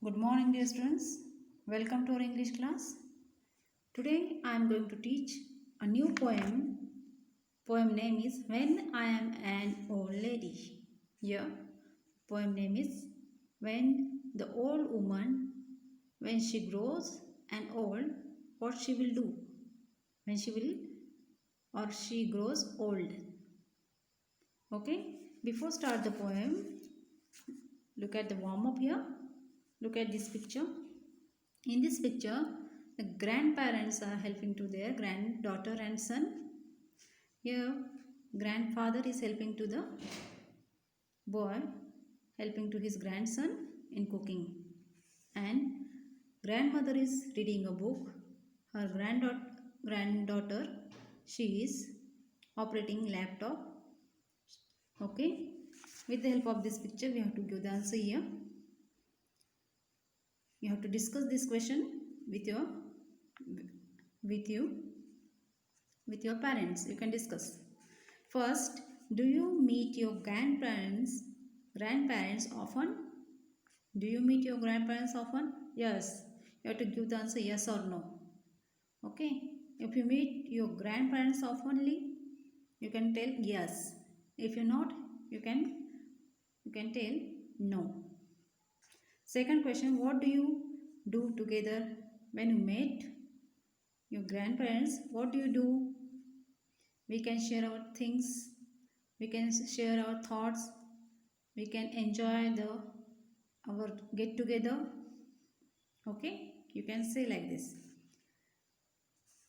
Good morning, dear students. Welcome to our English class. Today I am going to teach a new poem. Poem name is When I Am an Old Lady. Here, poem name is When the Old Woman, when she grows and old, what she will do when she will or she grows old. Okay, before start the poem, look at the warm up here. Look at this picture. In this picture, the grandparents are helping to their granddaughter and son. Here, grandfather is helping to the boy, helping to his grandson in cooking. And grandmother is reading a book. Her granddaughter, she is operating laptop. Okay. With the help of this picture, we have to give the answer here. You have to discuss this question with your parents. You can discuss. First, do you meet your grandparents often? Do you meet your grandparents often? Yes. You have to give the answer yes or no. Okay. If you meet your grandparents oftenly, you can tell yes. If you not, you can tell no. Second question, what do you do together when you meet your grandparents? What do you do? We can share our things, we can share our thoughts, we can enjoy our get together. Okay, you can say like this.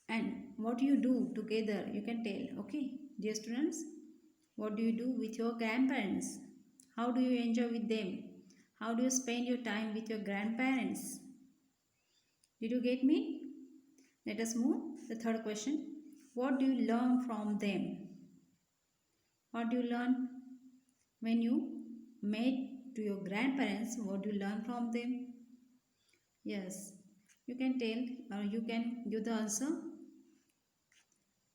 And what do you do together? You can tell. Okay, dear students, what do you do with your grandparents? How do you enjoy with them? How do you spend your time with your grandparents? Did you get me? Let us move. The third question. What do you learn from them? What do you learn when you met to your grandparents? What do you learn from them? Yes, you can tell or you can give the answer.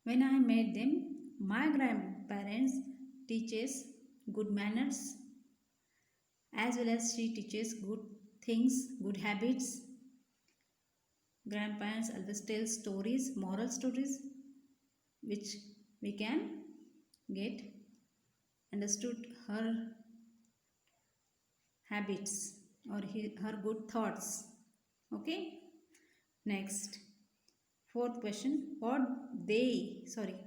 When I met them, my grandparents teaches good manners as well as she teaches good things, good habits. Grandparents always tell stories, moral stories, which we can get understood her habits or her good thoughts. Okay. Next, fourth question.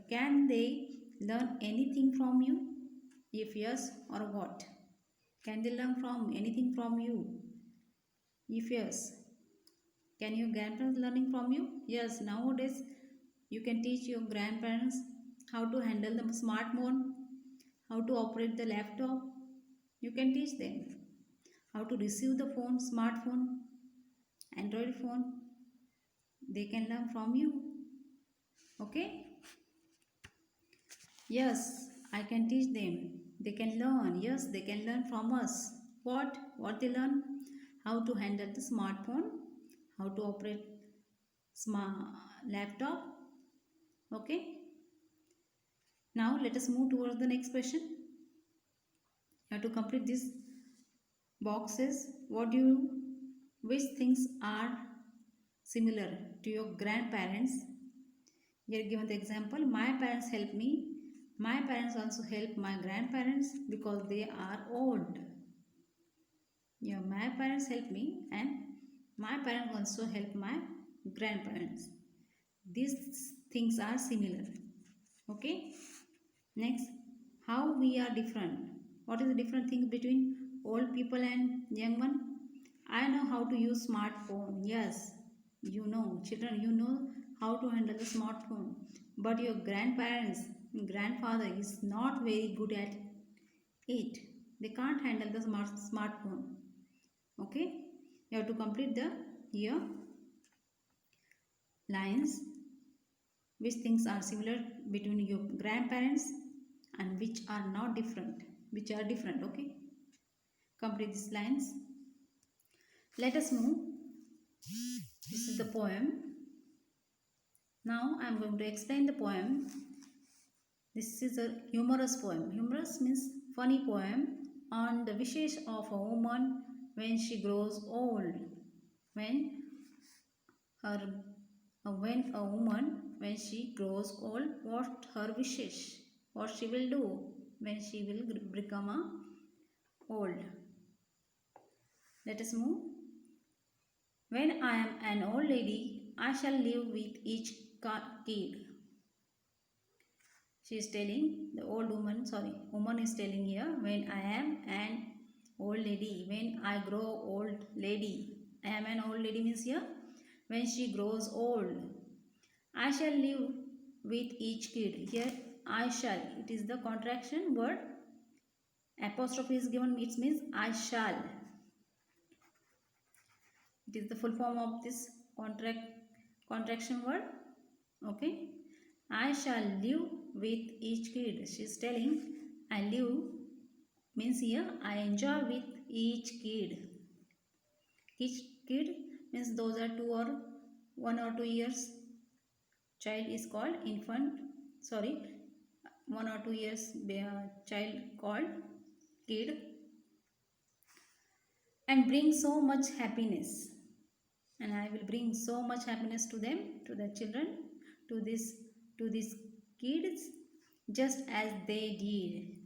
Can they learn anything from you? If yes, or what? Can they learn from anything from you? If yes, can your grandparents learning from you? Yes, nowadays you can teach your grandparents how to handle the smartphone, how to operate the laptop. You can teach them how to receive the phone, smartphone, Android phone. They can learn from you. Okay? Yes, I can teach them. They can learn. Yes, they can learn from us. What? What they learn? How to handle the smartphone, how to operate smart laptop. Okay? Now let us move towards the next question. You have to complete these boxes. Which things are similar to your grandparents? Here given the example, my parents help me. My parents also help my grandparents because they are old. Yeah, my parents help me and my parents also help my grandparents. These things are similar. Okay. Next, how we are different. What is the different thing between old people and young one? I know how to use smartphone. Yes, you know, children, you know how to handle the smartphone. But your grandfather is not very good at it. They can't handle the smartphone. Okay, you have to complete the here lines. Which things are similar between your grandparents and which are not different, which are different. Okay, complete these lines. Let us move. This is the poem. Now I am going to explain the poem. This is a humorous poem. Humorous means funny poem on the wishes of a woman when she grows old. When her when a woman, when she grows old, what her wishes, what she will do when she will become a old. Let us move. When I am an old lady, I shall live with each kid. She is telling, the old woman, woman is telling here, when I am an old lady, when I grow old lady. I am an old lady means here, when she grows old, I shall live with each kid. Here I shall, it is the contraction word. Apostrophe is given, it means I shall. It is the full form of this contraction word. Okay. I shall live with each kid. She is telling, I live means here I enjoy with each kid. Each kid means those are 2 or 1 or 2 years child is called infant. 1 or 2 years child called kid, and bring so much happiness. And I will bring so much happiness to them, to the children, to these kids, just as they did.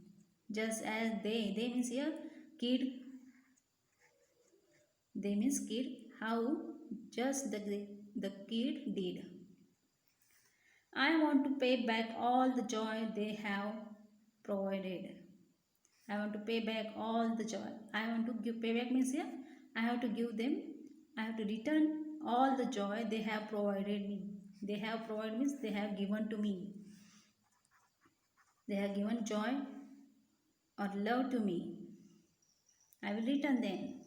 Just as they means here kid. They means kid. How just the kid did. I want to pay back all the joy they have provided. I want to pay back all the joy. I want to give, pay back means here I have to give them, I have to return all the joy they have provided me. They have provided means they have given to me. They have given joy or love to me. I will return them.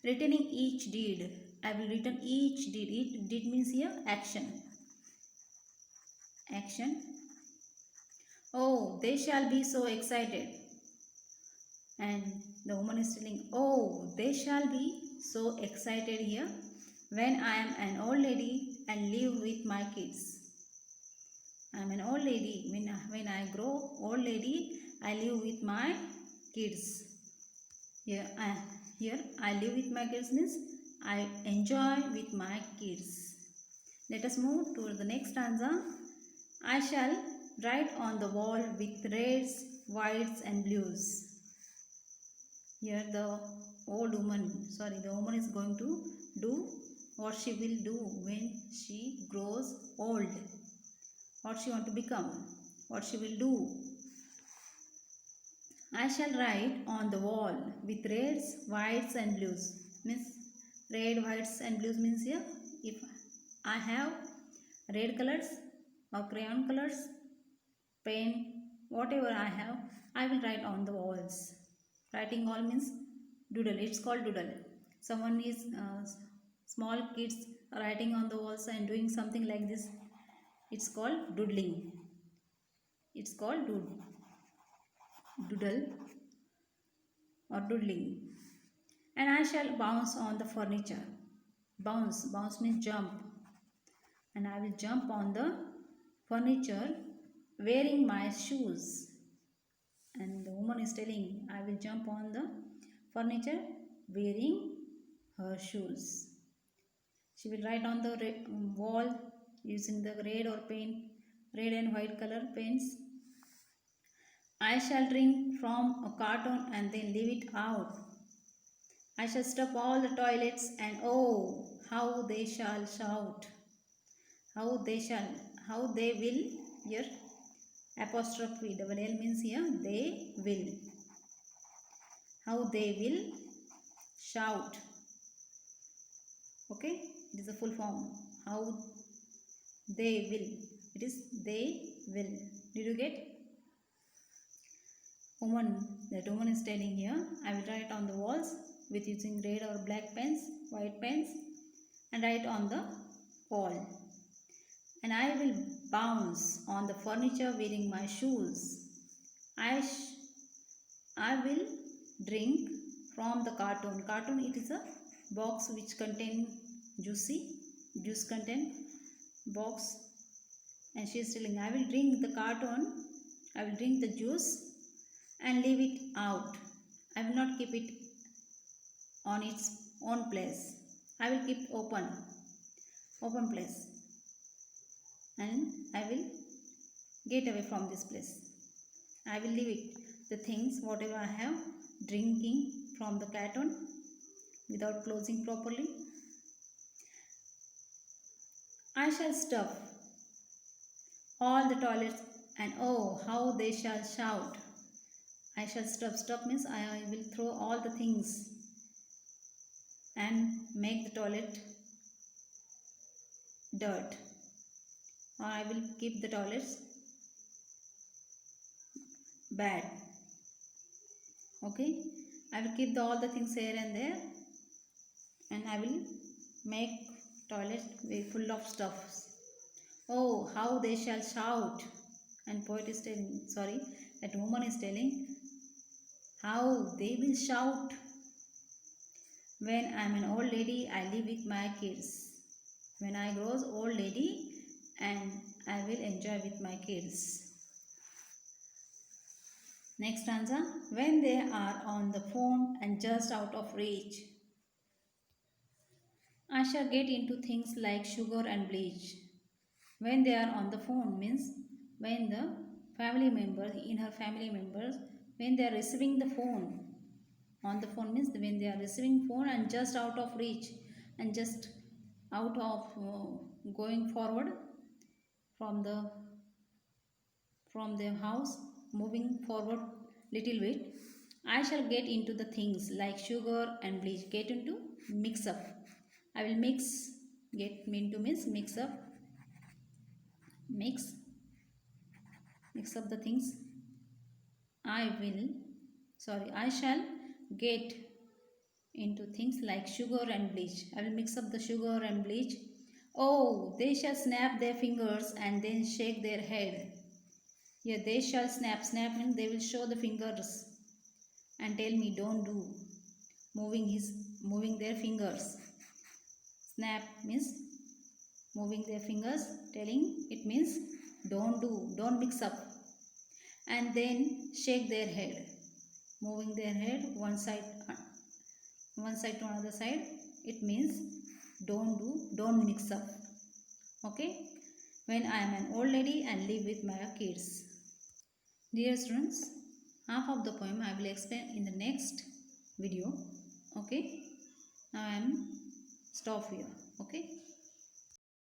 Returning each deed. I will return each deed. Each deed means here action. Action. Oh, they shall be so excited. And the woman is telling, oh, they shall be so excited here when I am an old lady and live with my kids. I am an old lady. When I grow old lady, I live with my kids. Here I live with my kids means I enjoy with my kids. Let us move to the next stanza. I shall write on the wall with reds, whites and blues. Here the woman is going to do what she will do when she grows old. What she want to become, what she will do. I shall write on the wall with reds, whites and blues. Means red, whites and blues means here if I have red colors or crayon colors, pen, whatever I have, I will write on the walls. Writing all means doodle. It's called doodle. Someone is small kids writing on the walls and doing something like this. It's called doodling. It's called doodle or doodling. And I shall bounce on the furniture. Bounce means jump. And I will jump on the furniture wearing my shoes. And the woman is telling, I will jump on the furniture wearing her shoes. She will write on the wall using the red and white color pens. I shall drink from a carton and then leave it out. I shall stop all the toilets and oh, how they shall shout. How they will, here apostrophe double L means here they will. How they will shout. Okay, it is a full form. How they will. It is they will. Did you get? That woman is telling here, I will write on the walls with using red or black pens, white pens, and write on the wall. And I will bounce on the furniture wearing my shoes. I will drink from the carton. Carton, it is a box which contain juice content box. And she is telling, I will drink the carton, I will drink the juice and leave it out. I will not keep it on its own place. I will keep open place, and I will get away from this place. I will leave it, the things whatever I have drinking from the carton without closing properly. I shall stuff all the toilets, and oh, how they shall shout. I shall stuff means I will throw all the things and make the toilet dirt, or I will keep the toilets bad. Okay, I will keep all the things here and there, and I will make toilet full of stuffs. Oh, how they shall shout. And poet is telling, sorry, that woman is telling how they will shout. When I am an old lady, I live with my kids. When I grow old lady, and I will enjoy with my kids. Next stanza. When they are on the phone and just out of reach, I shall get into things like sugar and bleach. When they are on the phone means when the family members, in her family members, when they are receiving the phone. On the phone means when they are receiving phone and just out of reach, and just out of going forward from the house, moving forward little bit. I shall get into the things like sugar and bleach. Get into, mix up. I will mix. Get into means mix up. Mix up the things. I shall get into things like sugar and bleach. I will mix up the sugar and bleach. Oh, they shall snap their fingers and then shake their head. Here, they shall snap. Snap means they will show the fingers and tell me don't do. Moving their fingers. Snap means moving their fingers, telling it means don't do, don't mix up. And then shake their head, moving their head one side to another side. It means don't do, don't mix up. Okay. When I am an old lady and live with my kids. Dear students, half of the poem I will explain in the next video. Okay. Now I am stop here. Okay.